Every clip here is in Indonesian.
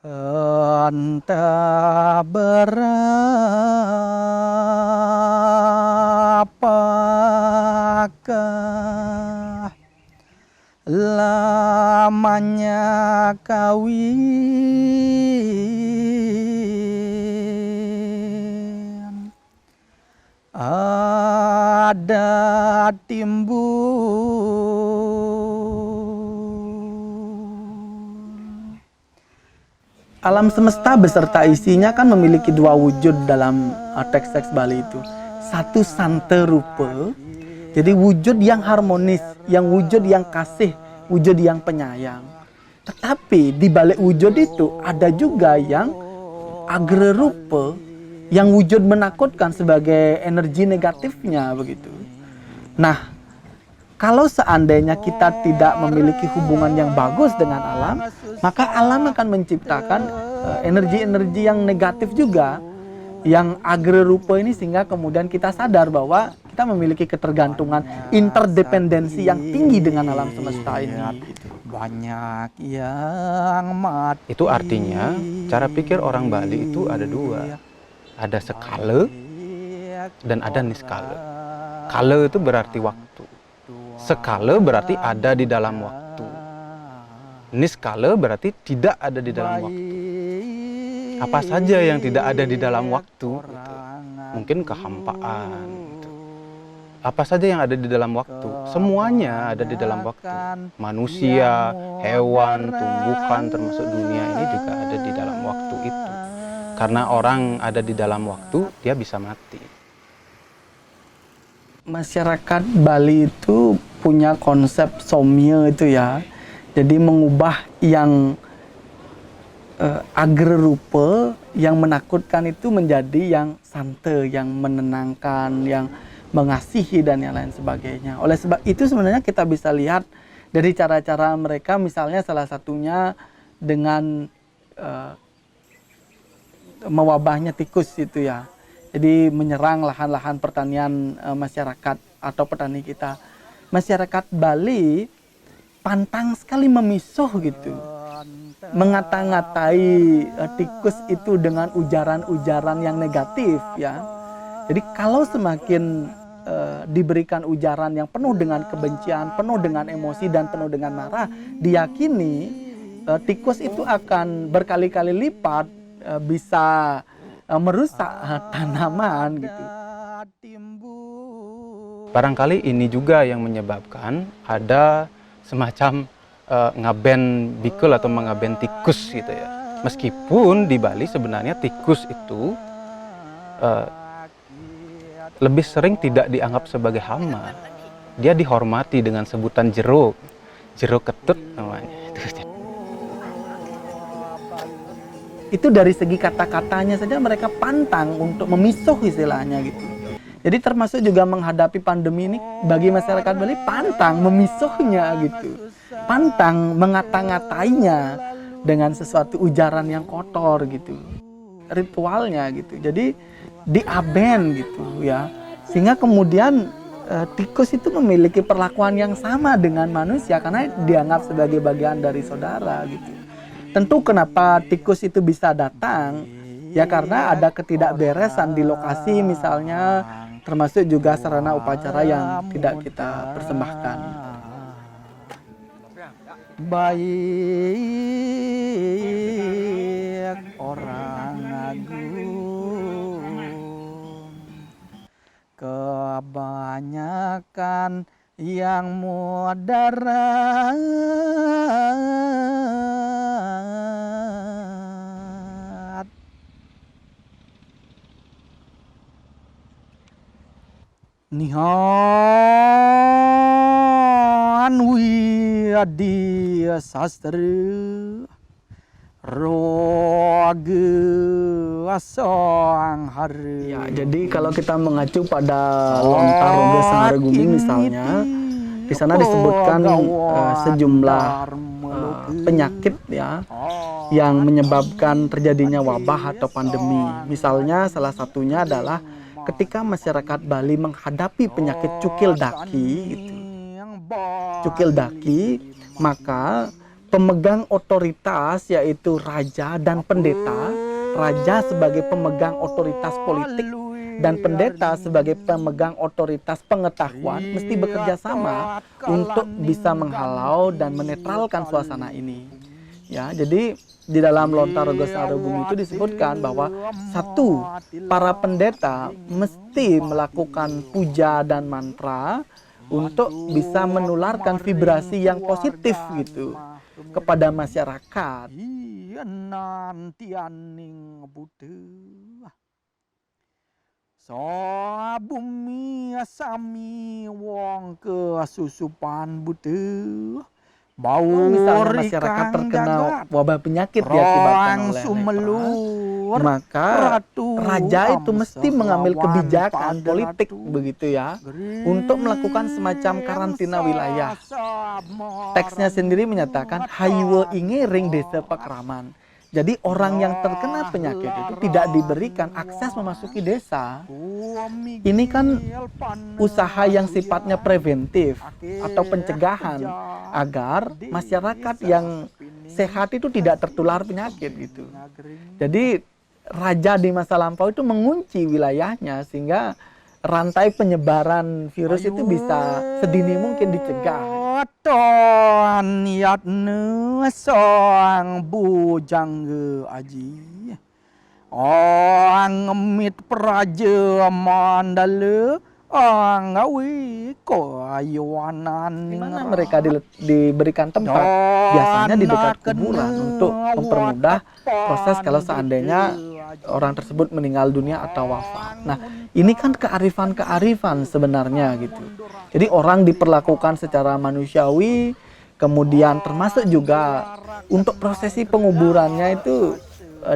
Entah berapakah lamanya kawin, ada timbul. Alam semesta beserta isinya kan memiliki dua wujud dalam teks-teks Bali itu. Satu santa rupa, jadi wujud yang harmonis, yang wujud yang kasih, wujud yang penyayang. Tetapi di balik wujud itu ada juga yang agra rupa, yang wujud menakutkan sebagai energi negatifnya begitu. Nah, kalau seandainya kita tidak memiliki hubungan yang bagus dengan alam, maka alam akan menciptakan energi-energi yang negatif juga, yang agra rupa ini, sehingga kemudian kita sadar bahwa kita memiliki ketergantungan, interdependensi yang tinggi dengan alam semesta ini. Banyak yang mati. Itu artinya cara pikir orang Bali itu ada dua. Ada skala dan ada niskala. Kala itu berarti waktu. Skala berarti ada di dalam waktu. Niskala berarti tidak ada di dalam waktu. Apa saja yang tidak ada di dalam waktu, gitu. Mungkin kehampaan. Gitu. Apa saja yang ada di dalam waktu, semuanya ada di dalam waktu. Manusia, hewan, tumbuhan, termasuk dunia ini juga ada di dalam waktu itu. Karena orang ada di dalam waktu, dia bisa mati. Masyarakat Bali itu punya konsep somya itu ya. Jadi mengubah yang agra rupa, yang menakutkan itu menjadi yang santa, yang menenangkan, yang mengasihi dan yang lain sebagainya. Oleh sebab itu sebenarnya kita bisa lihat dari cara-cara mereka, misalnya salah satunya dengan mewabahnya tikus itu ya. Jadi menyerang lahan-lahan pertanian masyarakat atau petani kita. Masyarakat Bali pantang sekali memisuh gitu. Mengata-ngatai tikus itu dengan ujaran-ujaran yang negatif ya. Jadi kalau semakin diberikan ujaran yang penuh dengan kebencian, penuh dengan emosi dan penuh dengan marah, diyakini tikus itu akan berkali-kali lipat bisa merusak tanaman gitu. Barangkali ini juga yang menyebabkan ada semacam ngaben bikul atau mengaben tikus gitu ya. Meskipun di Bali sebenarnya tikus itu lebih sering tidak dianggap sebagai hama. Dia dihormati dengan sebutan jero ketut namanya. Itu dari segi kata-katanya saja mereka pantang untuk memisuh istilahnya gitu. Jadi termasuk juga menghadapi pandemi ini, bagi masyarakat Bali pantang memisuhnya gitu. Pantang mengata-ngatainya dengan sesuatu ujaran yang kotor gitu. Ritualnya gitu. Jadi diaben gitu ya. Sehingga kemudian tikus itu memiliki perlakuan yang sama dengan manusia karena dianggap sebagai bagian dari saudara gitu. Tentu kenapa tikus itu bisa datang, ya karena ada ketidakberesan di lokasi misalnya, termasuk juga sarana upacara yang tidak kita persembahkan. Baik orang agung, kebanyakan yang mudarat. Nihan wiyadi sastra roge asang hari. Ya, jadi kalau kita mengacu pada lontar roge Sangaragumi misalnya, di sana disebutkan sejumlah penyakit ya yang menyebabkan terjadinya wabah atau pandemi. Misalnya salah satunya adalah ketika masyarakat Bali menghadapi penyakit cukil daki gitu. Cukil daki, maka pemegang otoritas yaitu raja dan pendeta. Raja sebagai pemegang otoritas politik dan pendeta sebagai pemegang otoritas pengetahuan mesti bekerja sama untuk bisa menghalau dan menetralkan suasana ini. Ya, jadi di dalam Lontar Rogo Sarubumi itu disebutkan bahwa satu, para pendeta mesti melakukan puja dan mantra untuk bisa menularkan vibrasi yang positif gitu kepada masyarakat. So bumi sami wong ke susupan butuh bau misalnya masyarakat terkena wabah penyakit diakibatkan oleh lepra, maka raja itu mesti mengambil kebijakan politik begitu ya untuk melakukan semacam karantina wilayah. Teksnya sendiri menyatakan haywe ingering desa Pakraman. Jadi orang yang terkena penyakit itu tidak diberikan akses memasuki desa. Ini kan usaha yang sifatnya preventif atau pencegahan agar masyarakat yang sehat itu tidak tertular penyakit gitu. Jadi raja di masa lampau itu mengunci wilayahnya sehingga rantai penyebaran virus itu bisa sedini mungkin dicegah. Ton yat nu soang bujang ge aji Ang ngemit praja mandale ang ngawi koyuanan. Di mana mereka diberikan tempat? Biasanya di dekat kuburan untuk mempermudah proses kalau seandainya orang tersebut meninggal dunia atau wafat. Nah, ini kan kearifan-kearifan sebenarnya gitu. Jadi orang diperlakukan secara manusiawi, kemudian termasuk juga untuk prosesi penguburannya itu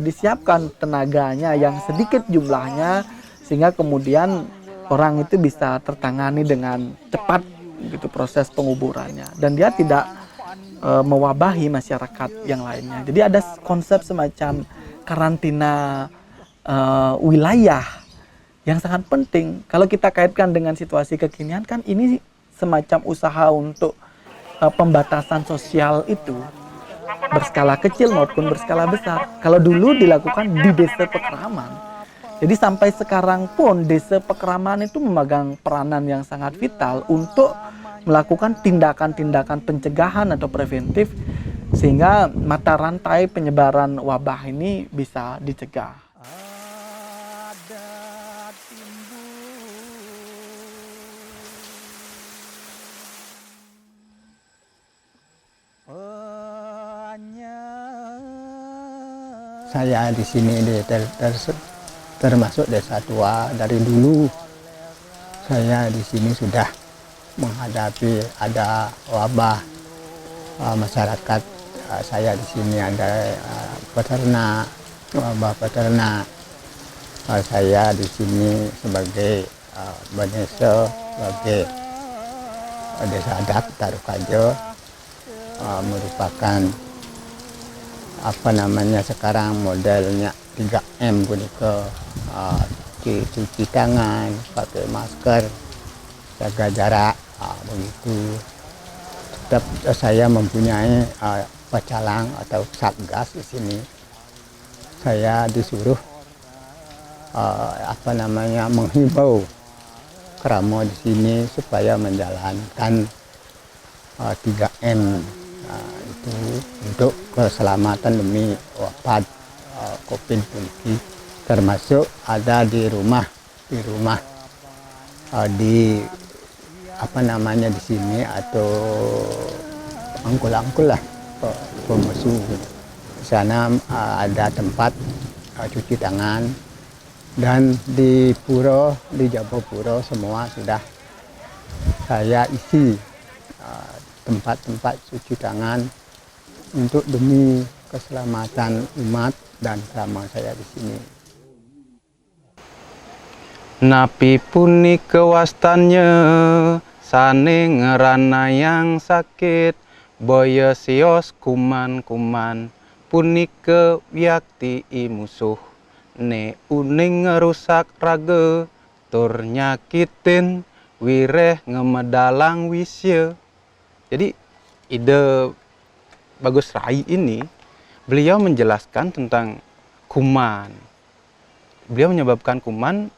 disiapkan tenaganya yang sedikit jumlahnya sehingga kemudian orang itu bisa tertangani dengan cepat gitu proses penguburannya dan dia tidak mewabahi masyarakat yang lainnya. Jadi ada konsep semacam karantina wilayah yang sangat penting. Kalau kita kaitkan dengan situasi kekinian kan ini semacam usaha untuk pembatasan sosial itu berskala kecil maupun berskala besar. Kalau dulu dilakukan di desa Pekraman. Jadi sampai sekarang pun desa Pekraman itu memegang peranan yang sangat vital untuk melakukan tindakan-tindakan pencegahan atau preventif sehingga mata rantai penyebaran wabah ini bisa dicegah. Saya di sini termasuk desa tua dari dulu. Saya di sini sudah menghadapi ada wabah masyarakat. Saya di sini ada peternak, wabah peternak. Saya di sini sebagai desa, sebagai desa adat Tarukajo, merupakan apa namanya sekarang modelnya 3M begitu, cuci tangan, pakai masker, jaga jarak, begitu. Tetap saya mempunyai pecalang atau satgas di sini. Saya disuruh apa namanya menghimbau keramo di sini supaya menjalankan 3M. Itu untuk keselamatan demi wabah COVID-19, termasuk ada di rumah di apa namanya di sini atau angkul lah pemusuh. Di sana ada tempat cuci tangan dan di pura di Jabopuro semua sudah saya isi tempat-tempat cuci tangan untuk demi keselamatan umat dan selama saya di sini. Napi puni kewastannya sane ngerana yang sakit boya sios kuman-kuman puni ke yakti musuh ne uning ngerusak raga tur nyakitin wireh ngemedalang wisya. Jadi ide Bagus Rai ini, beliau menjelaskan tentang kuman. Beliau menyebabkan kuman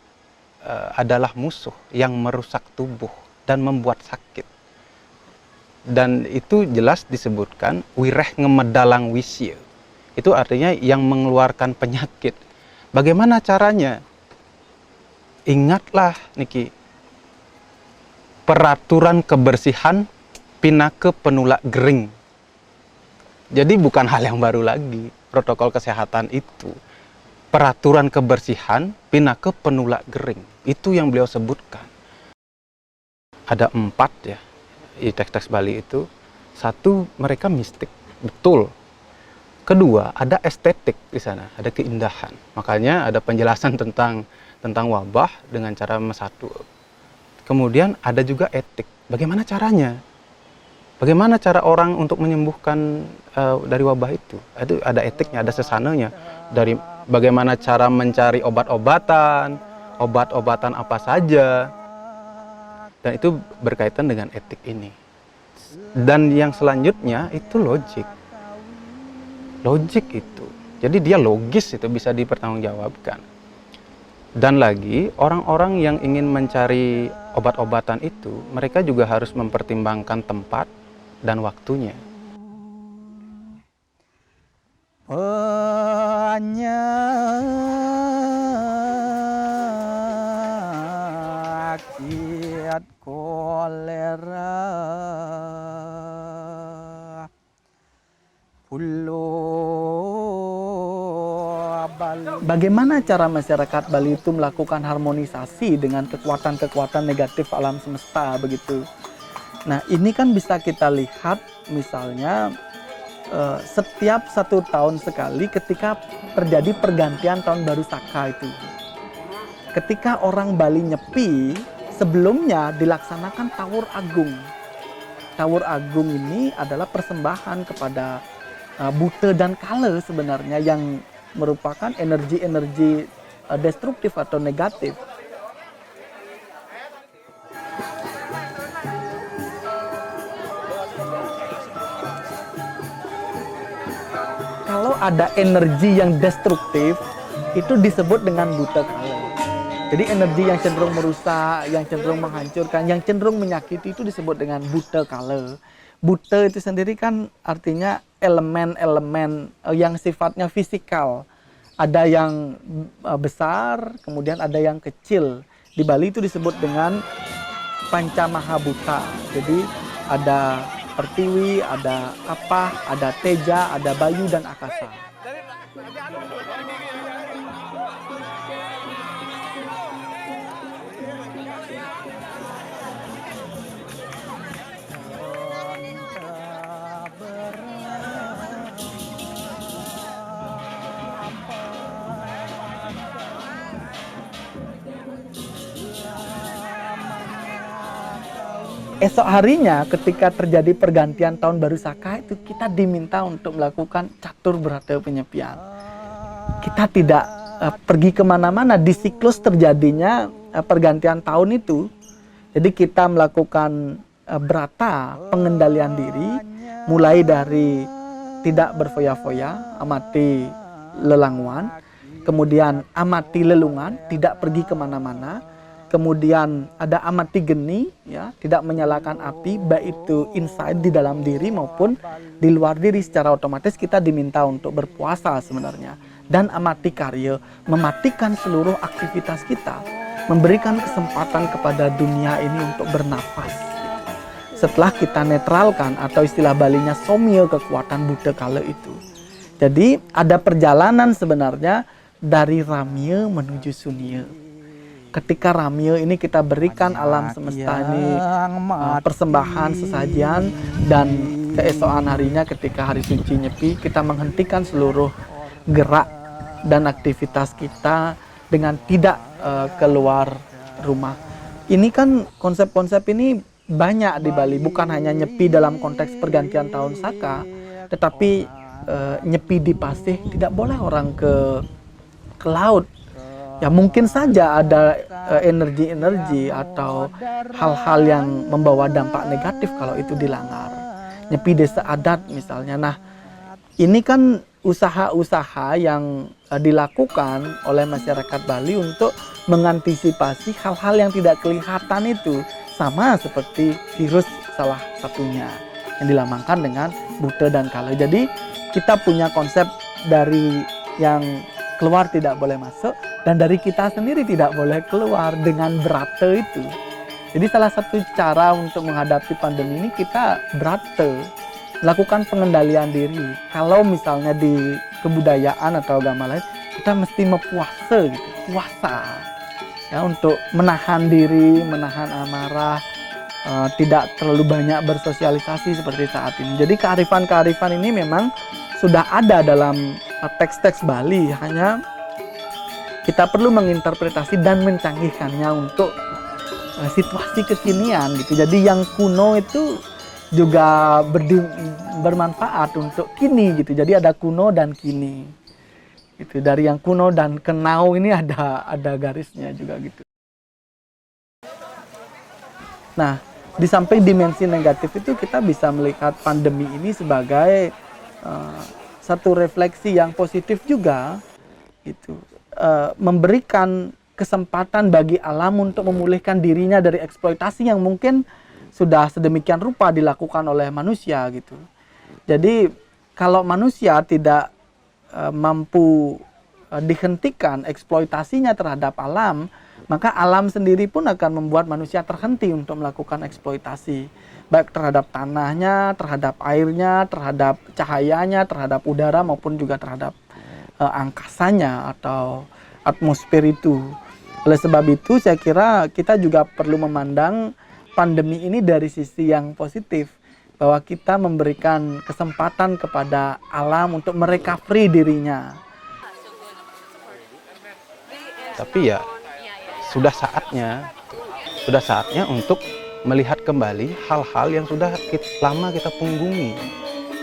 adalah musuh yang merusak tubuh dan membuat sakit. Dan itu jelas disebutkan wireh ngemedalang wisya. Itu artinya yang mengeluarkan penyakit. Bagaimana caranya? Ingatlah niki, peraturan kebersihan pinake penulak gering. Jadi bukan hal yang baru lagi protokol kesehatan itu. Peraturan kebersihan pinake penulak gering. Itu yang beliau sebutkan. Ada 4 ya di teks-teks Bali itu. 1, mereka mistik, betul. Kedua, ada estetik di sana, ada keindahan. Makanya ada penjelasan tentang wabah dengan cara mesatu. Kemudian ada juga etik. Bagaimana caranya? Bagaimana cara orang untuk menyembuhkan dari wabah itu? Itu ada etiknya, ada sesananya. Dari bagaimana cara mencari obat-obatan apa saja. Dan itu berkaitan dengan etik ini. Dan yang selanjutnya itu logik. Logik itu. Jadi dia logis, itu bisa dipertanggungjawabkan. Dan lagi, orang-orang yang ingin mencari obat-obatan itu, mereka juga harus mempertimbangkan tempat dan waktunya. Penyakit kolera Bagaimana cara masyarakat Bali itu melakukan harmonisasi dengan kekuatan-kekuatan negatif alam semesta begitu? Nah, ini kan bisa kita lihat misalnya setiap 1 tahun sekali ketika terjadi pergantian tahun baru Saka itu. Ketika orang Bali nyepi, sebelumnya dilaksanakan Tawur Agung. Tawur Agung ini adalah persembahan kepada Buta dan Kala sebenarnya, yang merupakan energi-energi destruktif atau negatif. Kalau ada energi yang destruktif, itu disebut dengan Buta Kala. Jadi energi yang cenderung merusak, yang cenderung menghancurkan, yang cenderung menyakiti itu disebut dengan Buta Kala. Buta itu sendiri kan artinya elemen-elemen yang sifatnya fisikal. Ada yang besar, kemudian ada yang kecil. Di Bali itu disebut dengan Pancamahabuta. Jadi ada Pertiwi, ada Apah, ada Teja, ada Bayu, dan Akasa. Esok harinya ketika terjadi pergantian tahun baru Saka itu kita diminta untuk melakukan catur berata penyepian. Kita tidak pergi kemana-mana di siklus terjadinya pergantian tahun itu. Jadi kita melakukan berata pengendalian diri, mulai dari tidak berfoya-foya, amati lelangwan, kemudian amati lelungan, tidak pergi kemana-mana. Kemudian ada amati geni, ya, tidak menyalakan api, baik itu inside di dalam diri maupun di luar diri. Secara otomatis kita diminta untuk berpuasa sebenarnya. Dan amati karya, mematikan seluruh aktivitas kita, memberikan kesempatan kepada dunia ini untuk bernafas. Setelah kita netralkan, atau istilah Balinya somya, kekuatan Buta Kala itu. Jadi ada perjalanan sebenarnya dari ramya menuju sunya. Ketika ramya ini kita berikan alam semesta ini persembahan, sesajian, dan keesokan harinya ketika hari suci Nyepi kita menghentikan seluruh gerak dan aktivitas kita dengan tidak keluar rumah. Ini kan konsep-konsep ini banyak di Bali, bukan hanya Nyepi dalam konteks pergantian tahun Saka, tetapi Nyepi di Pasih tidak boleh orang ke laut. Ya mungkin saja ada energi-energi atau hal-hal yang membawa dampak negatif kalau itu dilanggar. Nyepi desa adat misalnya. Nah, ini kan usaha-usaha yang dilakukan oleh masyarakat Bali untuk mengantisipasi hal-hal yang tidak kelihatan itu, sama seperti virus salah satunya yang dilambangkan dengan Buta dan Kala. Jadi kita punya konsep dari yang keluar tidak boleh masuk, dan dari kita sendiri tidak boleh keluar dengan berata itu. Jadi salah satu cara untuk menghadapi pandemi ini kita berata, lakukan pengendalian diri. Kalau misalnya di kebudayaan atau agama lain, kita mesti mempuasa gitu, puasa ya, untuk menahan diri, menahan amarah, tidak terlalu banyak bersosialisasi seperti saat ini. Jadi kearifan-kearifan ini memang sudah ada dalam teks-teks Bali, hanya kita perlu menginterpretasi dan mencanggihkannya untuk situasi kekinian gitu. Jadi yang kuno itu juga bermanfaat untuk kini gitu. Jadi ada kuno dan kini. Gitu. Dari yang kuno dan ke now ini ada garisnya juga gitu. Nah, di samping dimensi negatif itu kita bisa melihat pandemi ini sebagai satu refleksi yang positif juga gitu. Memberikan kesempatan bagi alam untuk memulihkan dirinya dari eksploitasi yang mungkin sudah sedemikian rupa dilakukan oleh manusia gitu. Jadi kalau manusia tidak mampu dihentikan eksploitasinya terhadap alam, maka alam sendiri pun akan membuat manusia terhenti untuk melakukan eksploitasi, baik terhadap tanahnya, terhadap airnya, terhadap cahayanya, terhadap udara, maupun juga terhadap angkasanya atau atmosfer itu. Oleh sebab itu saya kira kita juga perlu memandang pandemi ini dari sisi yang positif, bahwa kita memberikan kesempatan kepada alam untuk merecovery dirinya. Tapi ya sudah saatnya untuk melihat kembali hal-hal yang sudah lama kita punggungi.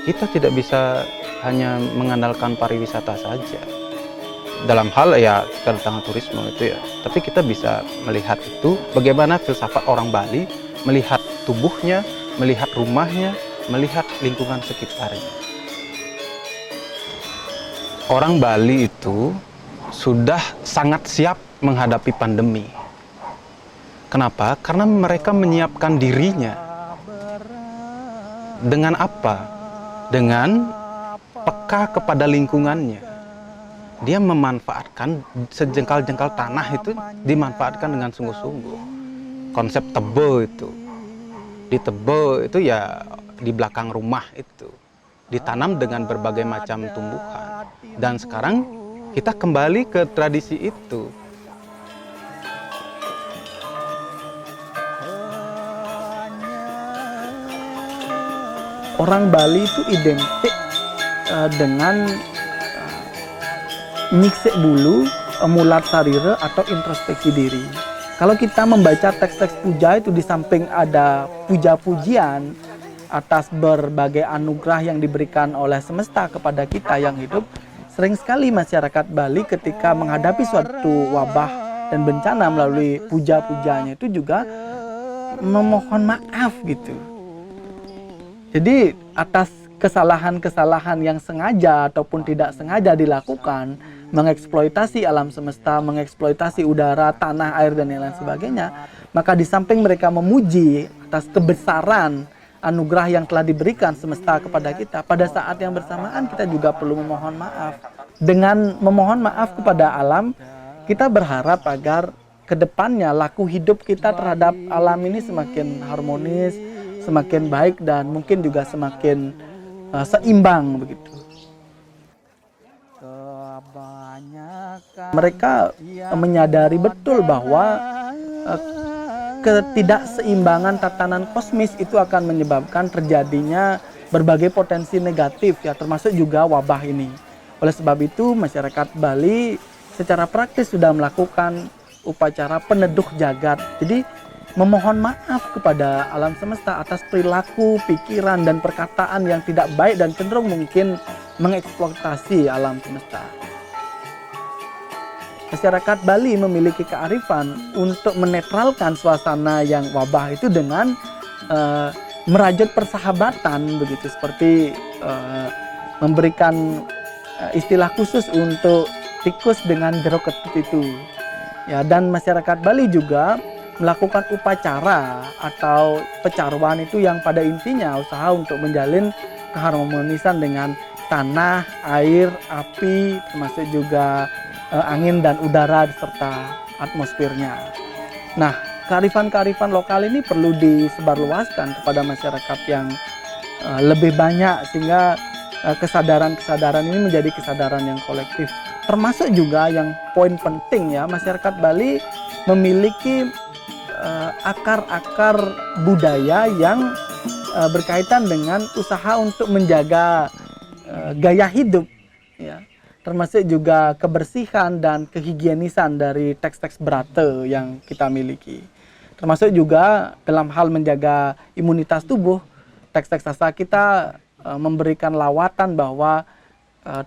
Kita tidak bisa hanya mengandalkan pariwisata saja dalam hal ya kedatangan turisme itu ya, tapi kita bisa melihat itu bagaimana filsafat orang Bali melihat tubuhnya, melihat rumahnya, melihat lingkungan sekitarnya. Orang Bali itu sudah sangat siap menghadapi pandemi. Kenapa? Karena mereka menyiapkan dirinya. Dengan apa? Dengan peka kepada lingkungannya. Dia memanfaatkan sejengkal-jengkal tanah itu, dimanfaatkan dengan sungguh-sungguh. Konsep tebe itu. Di tebe itu ya di belakang rumah itu. Ditanam dengan berbagai macam tumbuhan. Dan sekarang kita kembali ke tradisi itu. Orang Bali itu identik dengan nyisik bulu, mulat sarira atau introspeksi diri. Kalau kita membaca teks-teks puja itu, di samping ada puja-pujian atas berbagai anugerah yang diberikan oleh semesta kepada kita yang hidup, sering sekali masyarakat Bali ketika menghadapi suatu wabah dan bencana melalui puja-pujanya itu juga memohon maaf gitu. Jadi atas kesalahan-kesalahan yang sengaja ataupun tidak sengaja dilakukan, mengeksploitasi alam semesta, mengeksploitasi udara, tanah, air, dan lain sebagainya, maka di samping mereka memuji atas kebesaran anugerah yang telah diberikan semesta kepada kita, pada saat yang bersamaan kita juga perlu memohon maaf. Dengan memohon maaf kepada alam, kita berharap agar kedepannya laku hidup kita terhadap alam ini semakin harmonis, semakin baik, dan mungkin juga semakin seimbang begitu. Mereka menyadari betul bahwa ketidakseimbangan tatanan kosmis itu akan menyebabkan terjadinya berbagai potensi negatif ya, termasuk juga wabah ini. Oleh sebab itu masyarakat Bali secara praktis sudah melakukan upacara peneduh jagat. Jadi memohon maaf kepada alam semesta atas perilaku, pikiran, dan perkataan yang tidak baik dan cenderung mungkin mengeksploitasi alam semesta. Masyarakat Bali memiliki kearifan untuk menetralkan suasana yang wabah itu dengan merajut persahabatan begitu, seperti memberikan istilah khusus untuk tikus dengan jeruk ketut itu. Ya, dan masyarakat Bali juga melakukan upacara atau pecaruan itu yang pada intinya usaha untuk menjalin keharmonisan dengan tanah, air, api, termasuk juga angin dan udara serta atmosfernya. Nah, kearifan-kearifan lokal ini perlu disebarluaskan kepada masyarakat yang lebih banyak sehingga kesadaran-kesadaran ini menjadi kesadaran yang kolektif. Termasuk juga yang poin penting ya, masyarakat Bali memiliki akar-akar budaya yang berkaitan dengan usaha untuk menjaga gaya hidup ya, termasuk juga kebersihan dan kehigienisan dari teks-teks Brata yang kita miliki. Termasuk juga dalam hal menjaga imunitas tubuh, teks-teks sastra kita memberikan lawatan bahwa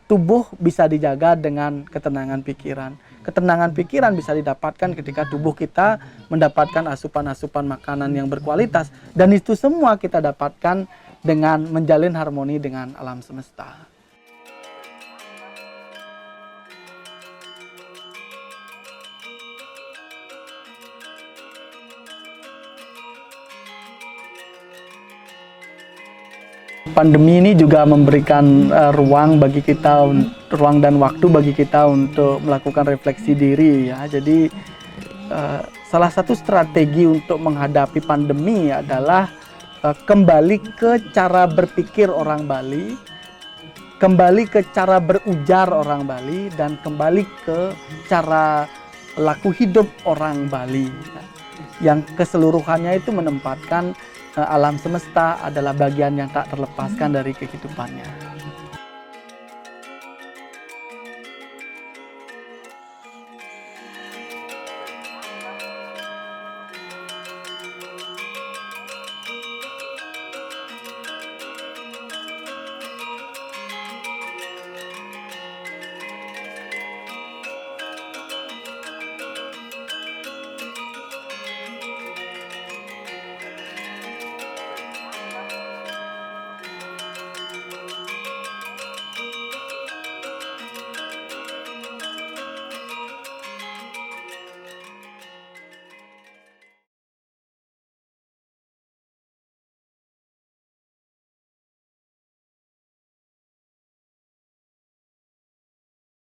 tubuh bisa dijaga dengan ketenangan pikiran. Ketenangan pikiran bisa didapatkan ketika tubuh kita mendapatkan asupan-asupan makanan yang berkualitas, dan itu semua kita dapatkan dengan menjalin harmoni dengan alam semesta. Pandemi ini juga memberikan ruang dan waktu bagi kita untuk melakukan refleksi diri ya. Jadi salah satu strategi untuk menghadapi pandemi adalah kembali ke cara berpikir orang Bali, kembali ke cara berujar orang Bali, dan kembali ke cara laku hidup orang Bali yang keseluruhannya itu menempatkan alam semesta adalah bagian yang tak terlepaskan dari kehidupannya.